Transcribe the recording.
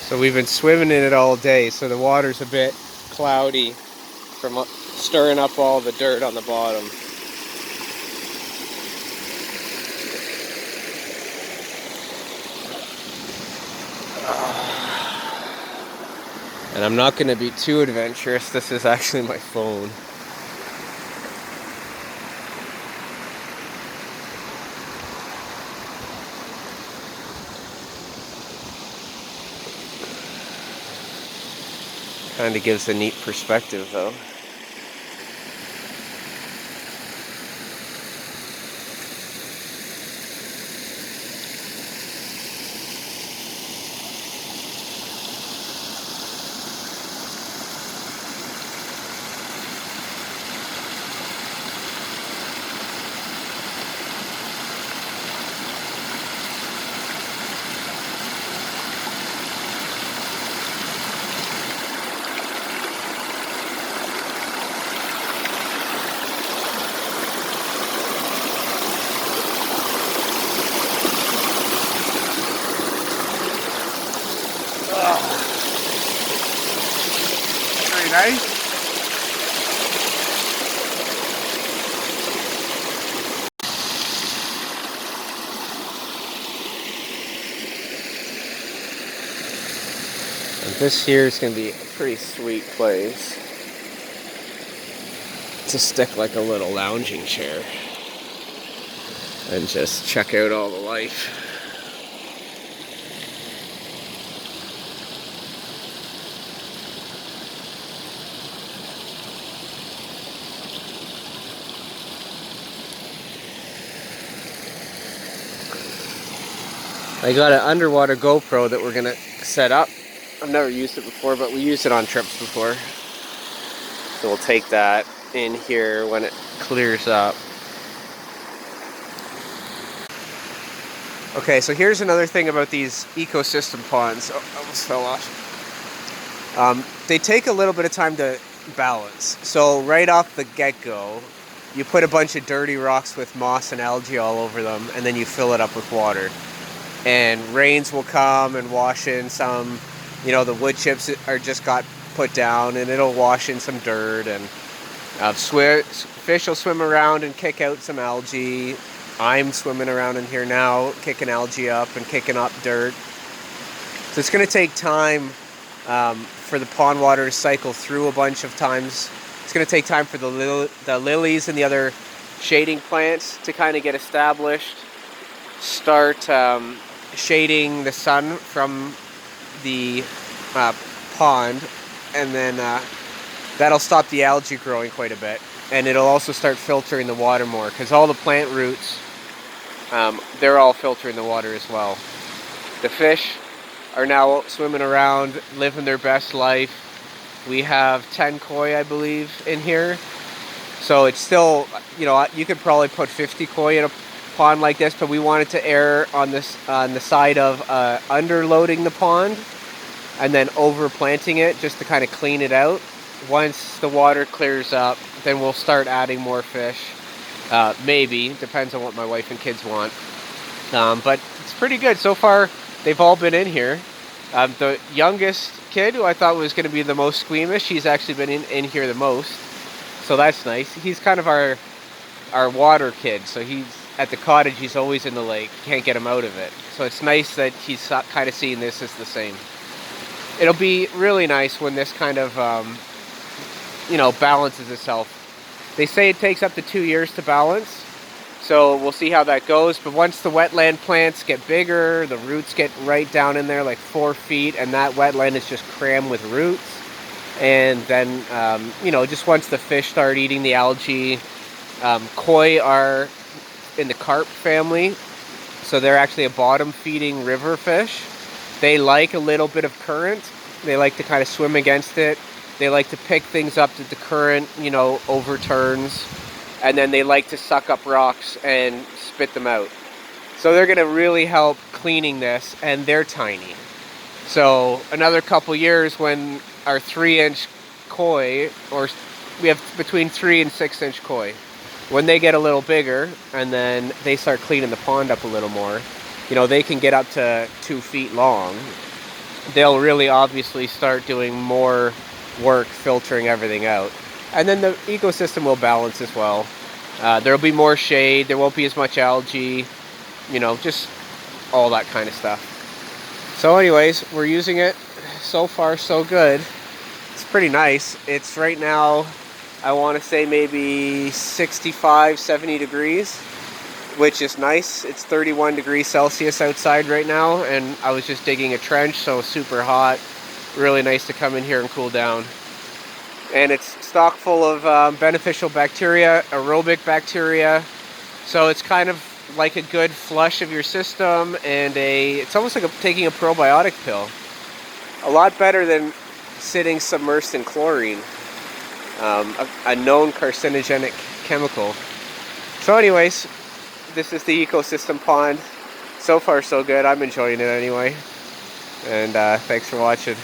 So we've been swimming in it all day, so the water's a bit cloudy from stirring up all the dirt on the bottom. And I'm not going to be too adventurous. This is actually my phone. Kind of gives a neat perspective though. Very nice. And this here is going to be a pretty sweet place to stick like a little lounging chair and just check out all the life. I got an underwater GoPro that we're gonna set up. I've never used it before, but we used it on trips before. So we'll take that in here when it clears up. Okay, so here's another thing about these ecosystem ponds. Oh, I almost fell off. They take a little bit of time to balance. So right off the get-go, you put a bunch of dirty rocks with moss and algae all over them, and then you fill it up with water. And rains will come and wash in some, the wood chips are just got put down, and it'll wash in some dirt, and fish will swim around and kick out some algae. I'm swimming around in here now, kicking algae up and kicking up dirt. So it's going to take time for the pond water to cycle through a bunch of times. It's going to take time for the lilies and the other shading plants to kind of get established, start shading the sun from the pond, and then that'll stop the algae growing quite a bit, and it'll also start filtering the water more, because all the plant roots, they're all filtering the water as well. The fish are now swimming around, living their best life. We have 10 koi, I believe, in here, so it's still, you could probably put 50 koi in a pond like this, but we wanted to err on the side of underloading the pond and then overplanting it just to kind of clean it out. Once the water clears up, then we'll start adding more fish. Maybe, depends on what my wife and kids want. But it's pretty good so far. They've all been in here. The youngest kid, who I thought was going to be the most squeamish, he's actually been in here the most, so that's nice. He's kind of our water kid, so he's at the cottage, he's always in the lake. Can't get him out of it. So it's nice that he's kind of seeing this as the same. It'll be really nice when this kind of, balances itself. They say it takes up to 2 years to balance, so we'll see how that goes. But once the wetland plants get bigger, the roots get right down in there, like 4 feet, and that wetland is just crammed with roots. And then, just once the fish start eating the algae, koi are in the carp family, so they're actually a bottom-feeding river fish. They like a little bit of current. They like to kind of swim against it. They like to pick things up that the current, overturns, and then they like to suck up rocks and spit them out. So they're going to really help cleaning this, and they're tiny. So another couple years when our 3-inch koi, or we have between 3 and 6-inch koi, when they get a little bigger and then they start cleaning the pond up a little more, they can get up to 2 feet long. they'll really obviously start doing more work filtering everything out. And then the ecosystem will balance as well. There'll be more shade, there won't be as much algae, you know, just all that kind of stuff. So anyways, we're using it. So far so good. It's pretty nice. It's right now, I want to say maybe 65, 70 degrees, which is nice. It's 31 degrees Celsius outside right now, and I was just digging a trench, so super hot. Really nice to come in here and cool down. And it's stock full of beneficial bacteria, aerobic bacteria. So it's kind of like a good flush of your system, and it's almost like taking a probiotic pill. A lot better than sitting submersed in chlorine, a known carcinogenic chemical. So anyways, this is the ecosystem pond. So far so good. I'm enjoying it anyway. And thanks for watching.